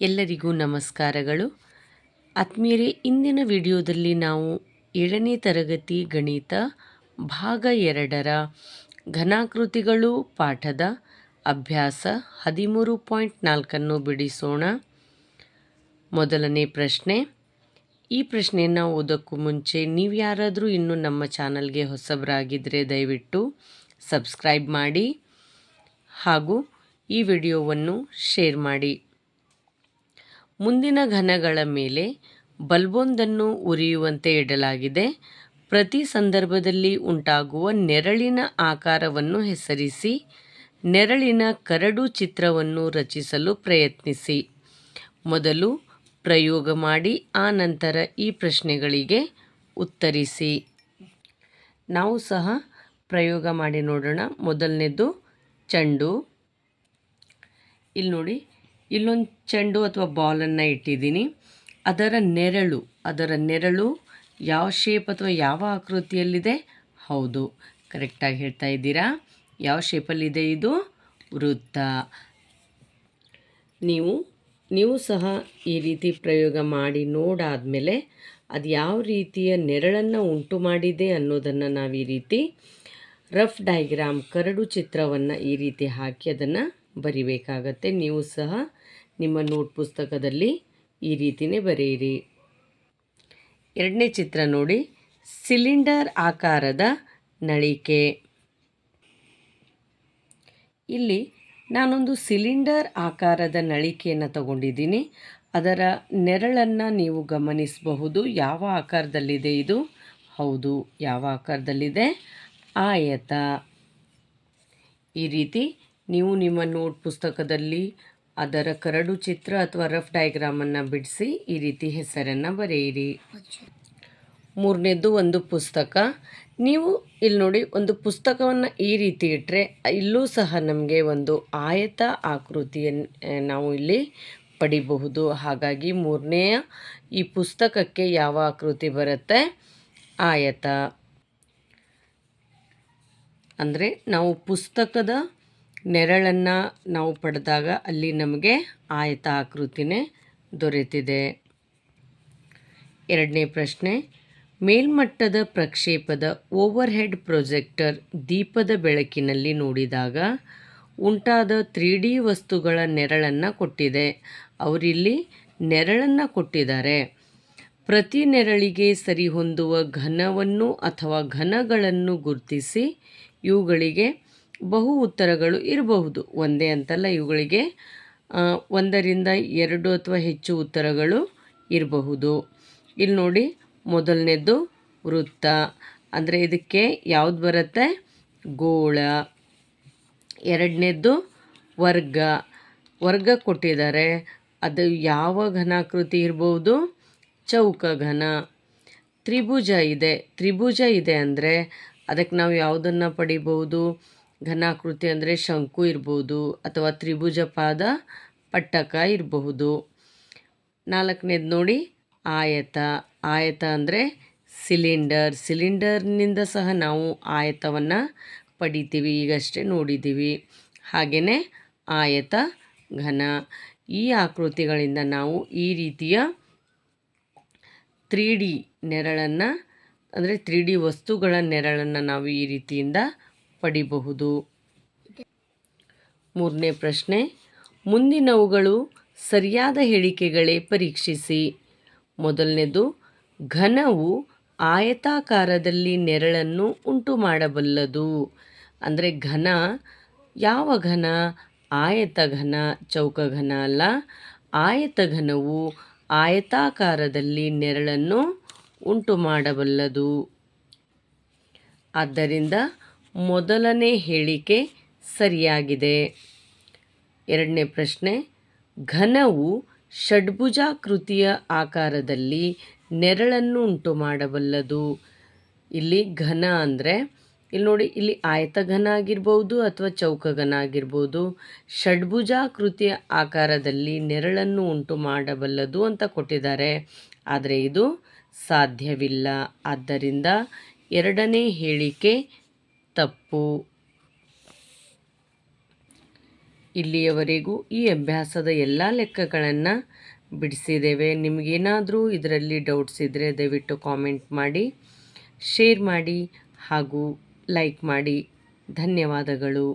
ಎಲ್ಲರಿಗೂ ನಮಸ್ಕಾರಗಳು. ಆತ್ಮೀಯರೇ, ಇಂದಿನ ವಿಡಿಯೋದಲ್ಲಿ ನಾವು 7ನೇ ತರಗತಿ ಗಣಿತ ಭಾಗ 2ರ ಘನಾಕೃತಿಗಳು ಪಾಠದ ಅಭ್ಯಾಸ 13.4 ಬಿಡಿಸೋಣ. ಮೊದಲನೇ ಪ್ರಶ್ನೆ. ಈ ಪ್ರಶ್ನೆಯನ್ನು ಓದೋಕ್ಕೂ ಮುಂಚೆ ನೀವು ಯಾರಾದರೂ ಇನ್ನೂ ನಮ್ಮ ಚಾನಲ್ಗೆ ಹೊಸಬರಾಗಿದ್ದರೆ ದಯವಿಟ್ಟು ಸಬ್ಸ್ಕ್ರೈಬ್ ಮಾಡಿ ಹಾಗೂ ಈ ವಿಡಿಯೋವನ್ನು ಶೇರ್ ಮಾಡಿ. ಮುಂದಿನ ಘನಗಳ ಮೇಲೆ ಬಲ್ಬೊಂದನ್ನು ಉರಿಯುವಂತೆ ಇಡಲಾಗಿದೆ. ಪ್ರತಿ ಸಂದರ್ಭದಲ್ಲಿ ಉಂಟಾಗುವ ನೆರಳಿನ ಆಕಾರವನ್ನು ಹೆಸರಿಸಿ. ನೆರಳಿನ ಕರಡು ಚಿತ್ರವನ್ನು ರಚಿಸಲು ಪ್ರಯತ್ನಿಸಿ. ಮೊದಲು ಪ್ರಯೋಗ ಮಾಡಿ, ಆನಂತರ ಈ ಪ್ರಶ್ನೆಗಳಿಗೆ ಉತ್ತರಿಸಿ. ನಾವು ಸಹ ಪ್ರಯೋಗ ಮಾಡಿ ನೋಡೋಣ. ಮೊದಲನೇದು ಚೆಂಡು. ಇಲ್ಲಿ ನೋಡಿ, ಇಲ್ಲೊಂದು ಚೆಂಡು ಅಥವಾ ಬಾಲನ್ನು ಇಟ್ಟಿದ್ದೀನಿ. ಅದರ ನೆರಳು ಯಾವ ಶೇಪ್ ಅಥವಾ ಯಾವ ಆಕೃತಿಯಲ್ಲಿದೆ? ಹೌದು, ಕರೆಕ್ಟಾಗಿ ಹೇಳ್ತಾ ಇದ್ದೀರಾ. ಯಾವ ಶೇಪಲ್ಲಿದೆ? ಇದು ವೃತ್ತ. ನೀವು ಸಹ ಈ ರೀತಿ ಪ್ರಯೋಗ ಮಾಡಿ ನೋಡಾದಮೇಲೆ ಅದು ಯಾವ ರೀತಿಯ ನೆರಳನ್ನು ಉಂಟು ಮಾಡಿದೆ ಅನ್ನೋದನ್ನು ನಾವು ಈ ರೀತಿ ರಫ್ ಡಯಾಗ್ರಾಮ್, ಕರಡು ಚಿತ್ರವನ್ನು ಈ ರೀತಿ ಹಾಕಿ ಅದನ್ನು ಬರಿಬೇಕಾಗತ್ತೆ. ನೀವು ಸಹ ನಿಮ್ಮ ನೋಟ್ ಪುಸ್ತಕದಲ್ಲಿ ಈ ರೀತಿಯೇ ಬರೆಯಿರಿ. ಎರಡನೇ ಚಿತ್ರ ನೋಡಿ. ಸಿಲಿಂಡರ್ ಆಕಾರದ ನಳಿಕೆ. ಇಲ್ಲಿ ನಾನೊಂದು ಸಿಲಿಂಡರ್ ಆಕಾರದ ನಳಿಕೆಯನ್ನು ತಗೊಂಡಿದ್ದೀನಿ. ಅದರ ನೆರಳನ್ನು ನೀವು ಗಮನಿಸಬಹುದು. ಯಾವ ಆಕಾರದಲ್ಲಿದೆ ಇದು? ಹೌದು, ಯಾವ ಆಕಾರದಲ್ಲಿದೆ? ಆಯತ. ಈ ರೀತಿ ನೀವು ನಿಮ್ಮ ನೋಟ್ ಪುಸ್ತಕದಲ್ಲಿ ಅದರ ಕರಡು ಚಿತ್ರ ಅಥವಾ ರಫ್ ಡಯಾಗ್ರಾಮನ್ನು ಬಿಡಿಸಿ ಈ ರೀತಿ ಹೆಸರನ್ನು ಬರೆಯಿರಿ. ಮೂರನೇದು ಒಂದು ಪುಸ್ತಕ. ನೀವು ಇಲ್ಲಿ ನೋಡಿ, ಒಂದು ಪುಸ್ತಕವನ್ನು ಈ ರೀತಿ ಇಟ್ಟರೆ ಇಲ್ಲೂ ಸಹ ನಮಗೆ ಒಂದು ಆಯತ ಆಕೃತಿಯನ್ನು ನಾವು ಇಲ್ಲಿ ಪಡಿಬಹುದು. ಹಾಗಾಗಿ ಮೂರನೆಯ ಈ ಪುಸ್ತಕಕ್ಕೆ ಯಾವ ಆಕೃತಿ ಬರುತ್ತೆ? ಆಯತ. ಅಂದರೆ ನಾವು ಪುಸ್ತಕದ ನೆರಳನ್ನು ನಾವು ಪಡೆದಾಗ ಅಲ್ಲಿ ನಮಗೆ ಆಯತ ಆಕೃತಿನೇ ದೊರೆತಿದೆ. ಎರಡನೇ ಪ್ರಶ್ನೆ. ಮೇಲ್ಮಟ್ಟದ ಪ್ರಕ್ಷೇಪದ ಓವರ್ ಹೆಡ್ ಪ್ರೊಜೆಕ್ಟರ್ ದೀಪದ ಬೆಳಕಿನಲ್ಲಿ ನೋಡಿದಾಗ ಉಂಟಾದ 3D ವಸ್ತುಗಳ ನೆರಳನ್ನು ಕೊಟ್ಟಿದೆ. ಅವರಿಲ್ಲಿ ನೆರಳನ್ನು ಕೊಟ್ಟಿದ್ದಾರೆ. ಪ್ರತಿ ನೆರಳಿಗೆ ಸರಿಹೊಂದುವ ಘನವನ್ನು ಅಥವಾ ಘನಗಳನ್ನು ಗುರುತಿಸಿ. ಇವುಗಳಿಗೆ ಬಹು ಉತ್ತರಗಳು ಇರಬಹುದು. ಒಂದೇ ಅಂತಲ್ಲ, ಇವುಗಳಿಗೆ 1ರಿಂದ 2 ಅಥವಾ ಹೆಚ್ಚು ಉತ್ತರಗಳು ಇರಬಹುದು. ಇಲ್ಲಿ ನೋಡಿ, ಮೊದಲನೇದು ವೃತ್ತ. ಅಂದರೆ ಇದಕ್ಕೆ ಯಾವುದು ಬರುತ್ತೆ? ಗೋಳ. ಎರಡನೇದು ವರ್ಗ ಕೊಟ್ಟಿದ್ದಾರೆ. ಅದು ಯಾವ ಘನಾಕೃತಿ ಇರ್ಬೋದು? ಚೌಕ ಘನ. ತ್ರಿಭುಜ ಇದೆ ಅಂದರೆ ಅದಕ್ಕೆ ನಾವು ಯಾವುದನ್ನು ಪಡಿಬಹುದು? ಘನಾಕೃತಿ ಅಂದರೆ ಶಂಕು ಇರ್ಬೋದು ಅಥವಾ ತ್ರಿಭುಜ ಪಾದ ಪಟ್ಟಕ ಇರಬಹುದು. ನಾಲ್ಕನೇದು ನೋಡಿ, ಆಯತ ಅಂದರೆ ಸಿಲಿಂಡರ್ನಿಂದ ಸಹ ನಾವು ಆಯತವನ್ನು ಪಡಿತೀವಿ, ಈಗಷ್ಟೇ ನೋಡಿದ್ದೀವಿ. ಹಾಗೆಯೇ ಆಯತ ಘನ. ಈ ಆಕೃತಿಗಳಿಂದ ನಾವು ಈ ರೀತಿಯ 3D ನೆರಳನ್ನು, ಅಂದರೆ 3D ವಸ್ತುಗಳ ನೆರಳನ್ನು ನಾವು ಈ ರೀತಿಯಿಂದ ಪಡಿಬಹುದು. ಮೂರನೇ ಪ್ರಶ್ನೆ. ಮುಂದಿನವುಗಳು ಸರಿಯಾದ ಹೇಳಿಕೆಗಳೇ? ಪರೀಕ್ಷಿಸಿ. ಮೊದಲನೇದು, ಘನವು ಆಯತಾಕಾರದಲ್ಲಿ ನೆರಳನ್ನು ಉಂಟು ಮಾಡಬಲ್ಲದು. ಅಂದರೆ ಘನ ಯಾವ ಘನ? ಆಯತ ಘನ, ಚೌಕ ಘನ ಅಲ್ಲ. ಆಯತ ಘನವು ಆಯತಾಕಾರದಲ್ಲಿ ನೆರಳನ್ನು ಉಂಟು ಮಾಡಬಲ್ಲದು. ಆದ್ದರಿಂದ ಮೊದಲನೇ ಹೇಳಿಕೆ ಸರಿಯಾಗಿದೆ. ಎರಡನೇ ಪ್ರಶ್ನೆ. ಘನವು ಷಡ್ಭುಜಾಕೃತಿಯ ಆಕಾರದಲ್ಲಿ ನೆರಳನ್ನು ಉಂಟು ಮಾಡಬಲ್ಲದು. ಇಲ್ಲಿ ಘನ ಅಂದರೆ ಇಲ್ಲಿ ನೋಡಿ, ಇಲ್ಲಿ ಆಯತ ಘನ ಆಗಿರ್ಬೋದು ಅಥವಾ ಚೌಕ ಘನ ಆಗಿರ್ಬೋದು. ಷಡ್ಭುಜಾಕೃತಿಯ ಆಕಾರದಲ್ಲಿ ನೆರಳನ್ನು ಉಂಟು ಮಾಡಬಲ್ಲದು ಅಂತ ಕೊಟ್ಟಿದ್ದಾರೆ. ಆದರೆ ಇದು ಸಾಧ್ಯವಿಲ್ಲ. ಆದ್ದರಿಂದ ಎರಡನೇ ಹೇಳಿಕೆ ತಪ್ಪು. ಇಲ್ಲಿಯವರೆಗೂ ಈ ಅಭ್ಯಾಸದ ಎಲ್ಲ ಲೆಕ್ಕಗಳನ್ನು ಬಿಡಿಸಿದ್ದೇವೆ. ನಿಮಗೇನಾದರೂ ಇದರಲ್ಲಿ ಡೌಟ್ಸ್ ಇದ್ದರೆ ದಯವಿಟ್ಟು ಕಾಮೆಂಟ್ ಮಾಡಿ, ಶೇರ್ ಮಾಡಿ ಹಾಗೂ ಲೈಕ್ ಮಾಡಿ. ಧನ್ಯವಾದಗಳು.